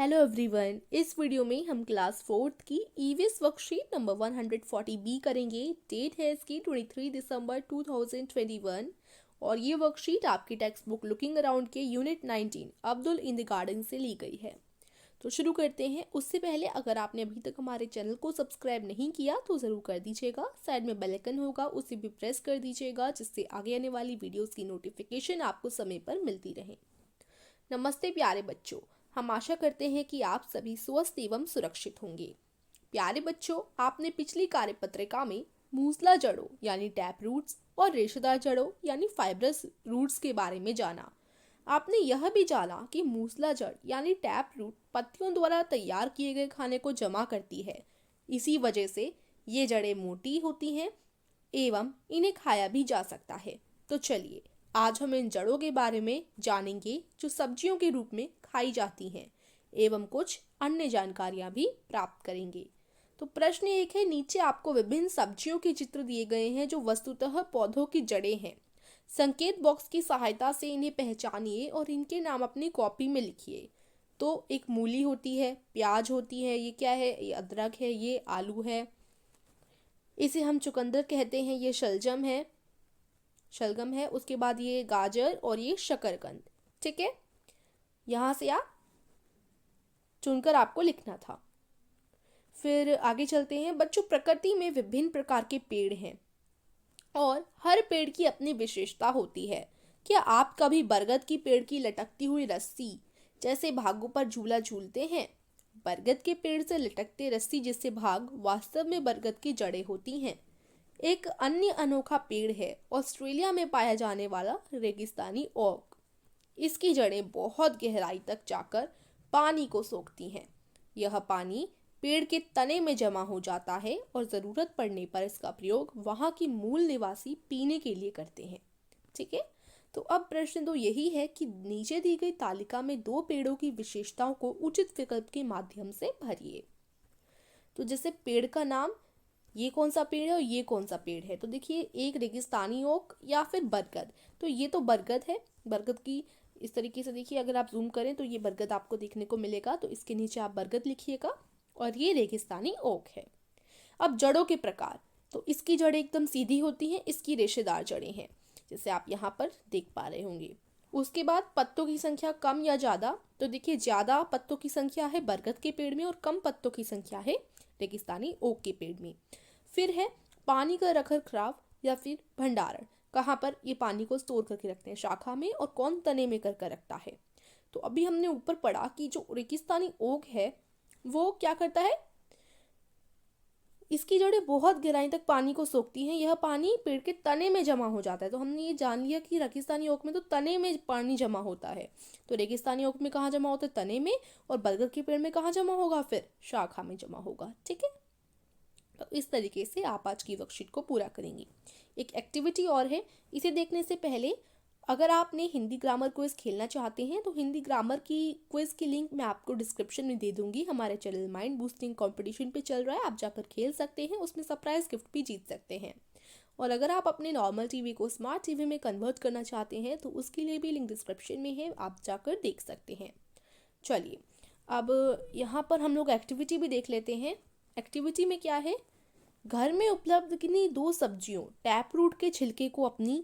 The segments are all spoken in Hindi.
हेलो एवरीवन, इस वीडियो में हम क्लास फोर्थ की ईवीएस वर्कशीट नंबर 140 बी करेंगे। डेट है इसकी 23 दिसंबर 2021 और ये वर्कशीट आपकी टेक्स्ट बुक लुकिंग अराउंड के unit 19 Abdul in the garden से ली गई है। तो शुरू करते हैं। उससे पहले अगर आपने अभी तक हमारे चैनल को सब्सक्राइब नहीं किया तो ज़रूर कर दीजिएगा। साइड में बेल आइकन होगा, उसे भी प्रेस कर दीजिएगा जिससे आगे आने वाली वीडियोस की नोटिफिकेशन आपको समय पर मिलती रहे। नमस्ते प्यारे बच्चों, हम आशा करते हैं कि आप सभी स्वस्थ एवं सुरक्षित होंगे। प्यारे बच्चों, आपने पिछली कार्यपत्रिका में मूसला जड़ों यानी टैप रूट्स और रेशेदार जड़ों यानी फाइब्रस रूट्स के बारे में जाना। आपने यह भी जाना कि मूसला जड़ यानी टैप रूट पत्तियों द्वारा तैयार किए गए खाने को जमा करती है। इसी वजह से ये जड़ें मोटी होती हैं एवं इन्हें खाया भी जा सकता है। तो चलिए आज हम इन जड़ों के बारे में जानेंगे जो सब्जियों के रूप में खाई जाती हैं एवं कुछ अन्य जानकारियां भी प्राप्त करेंगे। तो प्रश्न एक है, नीचे आपको विभिन्न सब्जियों के चित्र दिए गए हैं जो वस्तुतः पौधों की जड़ें हैं। संकेत बॉक्स की सहायता से इन्हें पहचानिए और इनके नाम अपनी कॉपी में लिखिए। तो एक मूली होती है, प्याज होती है, ये क्या है, ये अदरक है, ये आलू है, इसे हम चुकंदर कहते हैं, ये शलगम है। उसके बाद ये गाजर और ये शकरकंद। ठीक है, यहाँ से आप चुनकर आपको लिखना था। फिर आगे चलते हैं। बच्चों, प्रकृति में विभिन्न प्रकार के पेड़ हैं और हर पेड़ की अपनी विशेषता होती है। क्या आप कभी बरगद की पेड़ की लटकती हुई रस्सी जैसे भागों पर झूला झूलते हैं? बरगद के पेड़ से लटकते रस्सी जैसे भाग वास्तव में बरगद की जड़ें होती हैं। एक अन्य अनोखा पेड़ है ऑस्ट्रेलिया में पाया जाने वाला रेगिस्तानी ओक। इसकी जड़ें बहुत गहराई तक जाकर पानी को सोखती हैं। यह पानी पेड़ के तने में जमा हो जाता है और ज़रूरत पड़ने पर इसका प्रयोग वहाँ की मूल निवासी पीने के लिए करते हैं। ठीक है, तो अब प्रश्न तो यही है कि नीचे दी गई तालिका में दो पेड़ों की विशेषताओं को उचित विकल्प के माध्यम से भरिए। तो जैसे पेड़ का नाम, ये कौन सा पेड़ है और ये कौन सा पेड़ है। तो देखिए, एक रेगिस्तानी ओक या फिर बरगद। तो ये तो बरगद है। बरगद की इस तरीके से देखिए, अगर आप जूम करें तो ये बरगद आपको देखने को मिलेगा, तो इसके नीचे आप बरगद लिखिएगा। और ये रेगिस्तानी ओक है। अब जड़ों के प्रकार, तो इसकी जड़ें एकदम सीधी होती हैं, इसकी रेशेदार जड़ें हैं जैसे आप यहाँ पर देख पा रहे होंगे। उसके बाद पत्तों की संख्या कम या ज़्यादा, तो देखिए ज़्यादा पत्तों की संख्या है बरगद के पेड़ में और कम पत्तों की संख्या है रेगिस्तानी ओक के पेड़ में। फिर है पानी का रखरखाव या फिर भंडारण, कहाँ पर ये पानी को स्टोर करके रखते हैं, शाखा में, और कौन तने में कर रखता है। तो अभी हमने ऊपर पढ़ा कि जो रेगिस्तानी ओक है वो क्या करता है, इसकी जड़ें बहुत गहराई तक पानी को सोखती हैं। यह पानी पेड़ के तने में जमा हो जाता है। तो हमने ये जान लिया कि रेगिस्तानी ओक में तो तने में पानी जमा होता है। तो रेगिस्तानी ओक में कहाँ जमा होता है, तने में, और बरगद के पेड़ में कहाँ जमा होगा, फिर शाखा में जमा होगा। ठीक है, तो इस तरीके से आप आज की वर्कशीट को पूरा करेंगे। एक एक्टिविटी और है, इसे देखने से पहले अगर आपने हिंदी ग्रामर क्विज खेलना चाहते हैं तो हिंदी ग्रामर की क्विज की लिंक मैं आपको डिस्क्रिप्शन में दे दूंगी। हमारे चैनल माइंड बूस्टिंग कंपटीशन पे चल रहा है, आप जाकर खेल सकते हैं, उसमें सरप्राइज गिफ्ट भी जीत सकते हैं। और अगर आप अपने नॉर्मल टीवी को स्मार्ट टीवी में कन्वर्ट करना चाहते हैं तो उसके लिए भी लिंक डिस्क्रिप्शन में है, आप जाकर देख सकते हैं। चलिए, अब यहाँ पर हम लोग एक्टिविटी भी देख लेते हैं। एक्टिविटी में क्या है, घर में उपलब्ध किन्हीं दो सब्जियों टैप रूट के छिलके को अपनी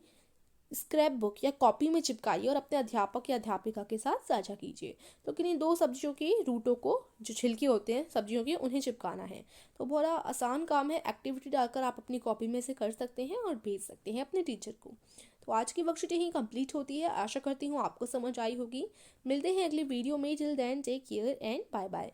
स्क्रैप बुक या कॉपी में चिपकाइए और अपने अध्यापक या अध्यापिका के साथ साझा कीजिए। तो किन्हीं दो सब्जियों के रूटों को, जो छिलके होते हैं सब्जियों के, उन्हें चिपकाना है। तो बड़ा आसान काम है, एक्टिविटी डालकर आप अपनी कॉपी में से कर सकते हैं और भेज सकते हैं अपने टीचर को। तो आज की वर्कशीट यहीं कंप्लीट होती है। आशा करती हूँ आपको समझ आई होगी। मिलते हैं अगले वीडियो में। Till then take care and bye bye.